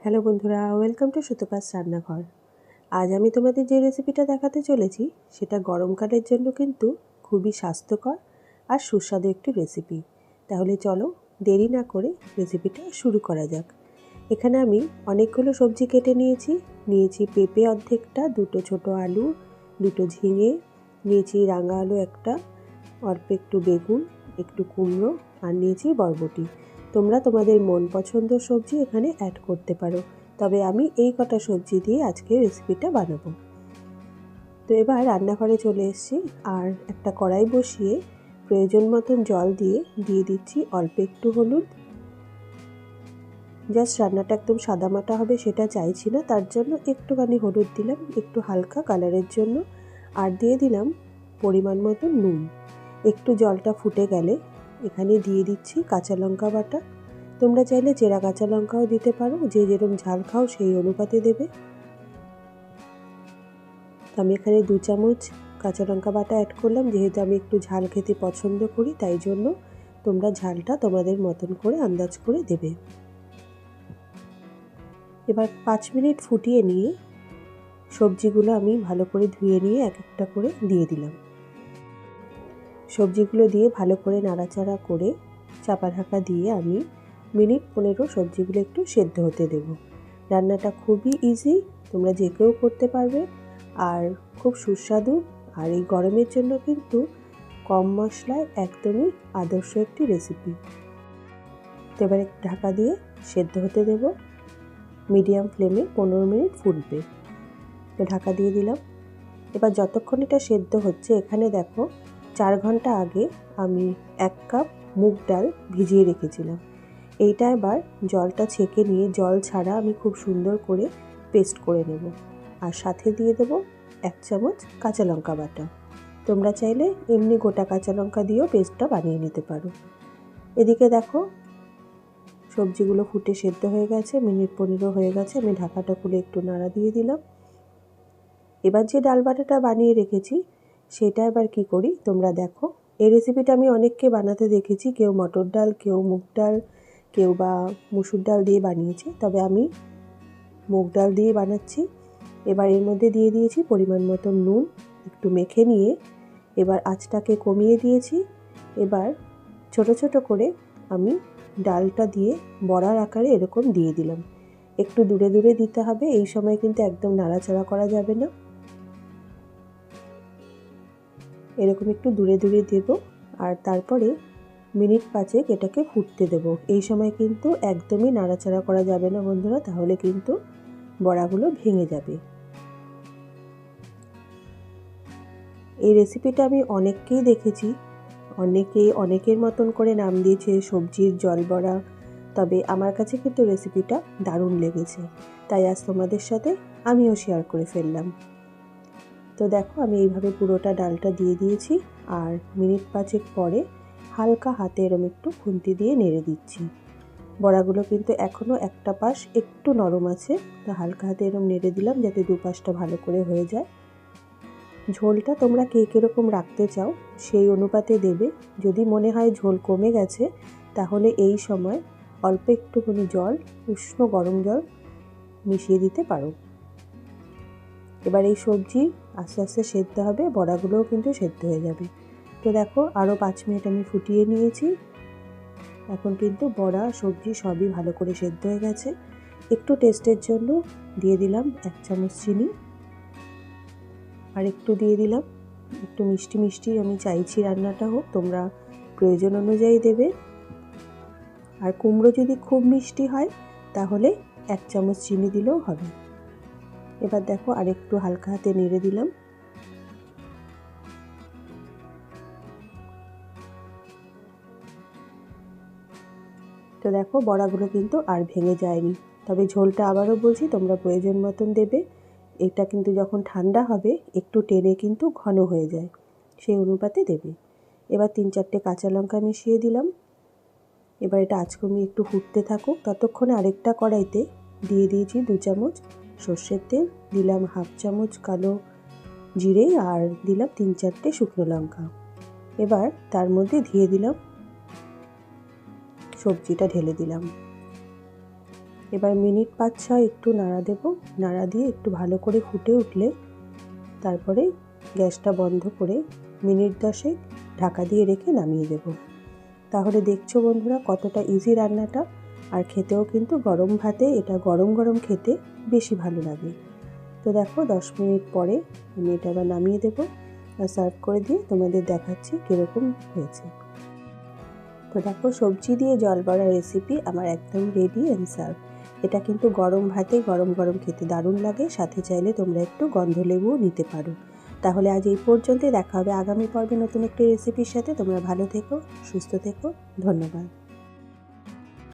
Hello বন্ধুরা, welcome to Sutapa's রান্নাঘর। আজ আমি তোমাদের যে রেসিপিটা দেখাতে চলেছি সেটা গরমকালের জন্য কিন্তু খুবই স্বাস্থ্যকর আর সুস্বাদু একটি রেসিপি। তাহলে চলো দেরি না করে রেসিপিটা শুরু করা যাক। এখানে আমি অনেকগুলো সবজি কেটে নিয়েছি পেঁপে অর্ধেকটা, দুটো ছোট আলু, দুটো ঝিঙে, নিয়েছি রাঙা আলু একটা, অল্প একটু বেগুন, একটু কুমড়ো আর নিয়েছি বরবটি। তোমরা তোমাদের মন পছন্দ সবজি এখানে অ্যাড করতে পারো, তবে আমি এই কটা সবজি দিয়ে আজকে রেসিপিটা বানাবো। তো এবার রান্নাঘরে চলে এসেছি আর একটা কড়াই বসিয়ে প্রয়োজন মতন জল দিয়ে দিচ্ছি অল্প একটু হলুদ। জাস্ট রান্নাটা একদম সাদামাটা হবে সেটা চাইছি না, তার জন্য একটুখানি হলুদ দিলাম, একটু হালকা কালারের জন্য। আর দিয়ে দিলাম পরিমাণ মতো নুন। একটু জলটা ফুটে গেলে এখানে দিয়ে দিচ্ছি কাঁচা লঙ্কা বাটা। তোমরা চাইলে চেরা কাঁচা লঙ্কাও দিতে পারো, যে যেরকম ঝাল খাও সেই অনুপাতে দেবে। তো আমি এখানে 2 চামচ কাঁচা লঙ্কা বাটা অ্যাড করলাম, যেহেতু আমি একটু ঝাল খেতে পছন্দ করি, তাই জন্য তোমরা ঝালটা তোমাদের মতন করে আন্দাজ করে দেবে। এবার 5 মিনিট ফুটিয়ে নিয়ে সবজিগুলো আমি ভালো করে ধুয়ে নিয়ে এক একটা করে দিয়ে দিলাম। সবজিগুলো দিয়ে ভালো করে নাড়াচাড়া করে চাপা ঢাকা দিয়ে আমি মিনিট 15 সবজিগুলো একটু সেদ্ধ হতে দেব। রান্নাটা খুবই ইজি, তোমরা যে কেউ করতে পারবে আর খুব সুস্বাদু। আর এই গরমের জন্য কিন্তু কম মশলায় একদমই আদর্শ একটি রেসিপি। তো এবারে ঢাকা দিয়ে সেদ্ধ হতে দেব। মিডিয়াম ফ্লেমে 15 মিনিট ফুটবে। তো ঢাকা দিয়ে দিলাম। এবার যতক্ষণ এটা সেদ্ধ হচ্ছে, এখানে দেখো 4 ঘন্টা আগে আমি 1 কাপ মুগ ডাল ভিজিয়ে রেখেছিলাম। এইটা এবার জলটা ছেঁকে নিয়ে জল ছাড়া আমি খুব সুন্দর করে পেস্ট করে নেব। আর সাথে দিয়ে দেব 1 চামচ কাঁচা লঙ্কা বাটা। তোমরা চাইলে এমনি গোটা কাঁচা লঙ্কা দিয়েও পেস্টটা বানিয়ে নিতে পারো। এদিকে দেখো সবজিগুলো ফুটে সেদ্ধ হয়ে গেছে, মিনিট 15 হয়ে গেছে। আমি ঢাকাটা খুলে একটু নাড়া দিয়ে দিলাম। এবার যে ডাল বাটাটা বানিয়ে রেখেছি সেটা এবার কি করি তোমরা দেখো। এই রেসিপিটা আমি অনেককে বানাতে দেখেছি, কেউ মটর ডাল, কেউ মুগ ডাল, কেউ বা মুসুর ডাল দিয়ে বানিয়েছে, তবে আমি মুগ ডাল দিয়ে বানাচ্ছি। এবার এর মধ্যে দিয়ে দিয়েছি পরিমাণ মতো নুন, একটু মেখে নিয়ে এবার আঁচটাকে কমিয়ে দিয়েছি। এবার ছোট ছোট করে আমি ডালটা দিয়ে বড়ার আকারে এরকম দিয়ে দিলাম। একটু দূরে দূরে দিতে হবে, এই সময় কিন্তু একদম নাড়াচাড়া করা যাবে না। এরকম একটু দূরে দূরে দেব আর তারপরে মিনিট 5 এটাকে ফুটতে দেব। এই সময় কিন্তু একদমই নাড়াচাড়া করা যাবে না বন্ধুরা, তাহলে কিন্তু বড়াগুলো ভেঙে যাবে। এই রেসিপিটা আমি অনেককেই দেখেছি, অনেকের মতন করে নাম দিয়েছে সবজির জল বড়া, তবে আমার কাছে কিন্তু রেসিপিটা দারুণ লেগেছে, তাই আজ তোমাদের সাথে আমিও শেয়ার করে ফেললাম। তো দেখো আমি এইভাবে পুরোটা ডালটা দিয়ে দিয়েছি আর মিনিট 5 পরে হালকা হাতে এরম একটু খুন্তি দিয়ে নেড়ে দিচ্ছি। বড়াগুলো কিন্তু এখনও একটা পাশ একটু নরম আছে, তো হালকা হাতে এরম নেড়ে দিলাম যাতে দুপাশটা ভালো করে হয়ে যায়। ঝোলটা তোমরা কে কীরকম রাখতে চাও সেই অনুপাতে দেবে। যদি মনে হয় ঝোল কমে গেছে তাহলে এই সময় অল্প একটুখানি জল, উষ্ণ গরম জল মিশিয়ে দিতে পারো। এবার এই সবজি আস্তে আস্তে সেদ্ধ হবে, বড়াগুলোও কিন্তু সেদ্ধ হয়ে যাবে। তো দেখো আরও 5 মিনিট আমি ফুটিয়ে নিয়েছি। এখন কিন্তু বড়া সবজি সবই ভালো করে সেদ্ধ হয়ে গেছে। একটু টেস্টের জন্য দিয়ে দিলাম 1 চামচ চিনি, আর একটু দিয়ে দিলাম একটু মিষ্টি মিষ্টি আমি চাইছি রান্নাটা হোক, তোমরা প্রয়োজন অনুযায়ী দেবে। আর কুমড়ো যদি খুব মিষ্টি হয় তাহলে 1 চামচ চিনি দিলেও হবে। এবার দেখো আরেকটু হালকা হাতে নেড়ে দিলাম। তো দেখো বড়াগুলো কিন্তু আর ভেঙে যায়নি, তবে ঝোলটা আবারও বলছি তোমরা প্রয়োজন মতন দেবে। এটা কিন্তু যখন ঠান্ডা হবে একটু টেনে কিন্তু ঘন হয়ে যায়, সেই অনুপাতে দেবে। এবার 3-4টে কাঁচা লঙ্কা মিশিয়ে দিলাম। এবার এটা আঁচ কমিয়ে একটু ফুটতে থাকুক। ততক্ষণে আরেকটা কড়াইতে দিয়ে দিয়েছি 2 চামচ সর্ষের তেল, দিলাম 1/2 চামচ কালো জিরে আর দিলাম 3-4টে শুকনো লঙ্কা। এবার তার মধ্যে দিয়ে দিলাম সবজিটা, ঢেলে দিলাম। এবার মিনিট 5-6 একটু নাড়া দেব। নাড়া দিয়ে একটু ভালো করে ফুটে উঠলে তারপরে গ্যাসটা বন্ধ করে মিনিট 10 ঢাকা দিয়ে রেখে নামিয়ে দেব। তাহলে দেখছো বন্ধুরা কতটা ইজি রান্নাটা, আর খেতেও কিন্তু গরম ভাতে এটা গরম গরম খেতে বেশি ভালো লাগে। তো দেখো 10 মিনিট পরে আমি এটা আবার নামিয়ে দেব আর সার্ভ করে দিয়ে তোমাদের দেখাচ্ছি কীরকম হয়েছে। তো দেখো সবজি দিয়ে জল বড়া রেসিপি আমার একদম রেডি অ্যান্ড সার্ভ। এটা কিন্তু গরম ভাতে গরম গরম খেতে দারুণ লাগে। সাথে চাইলে তোমরা একটু গন্ধলেবুও নিতে পারো। তাহলে আজ এই পর্যন্তই, দেখা হবে আগামী পর্বে নতুন একটি রেসিপির সাথে। তোমরা ভালো থেকো, সুস্থ থেকো, ধন্যবাদ।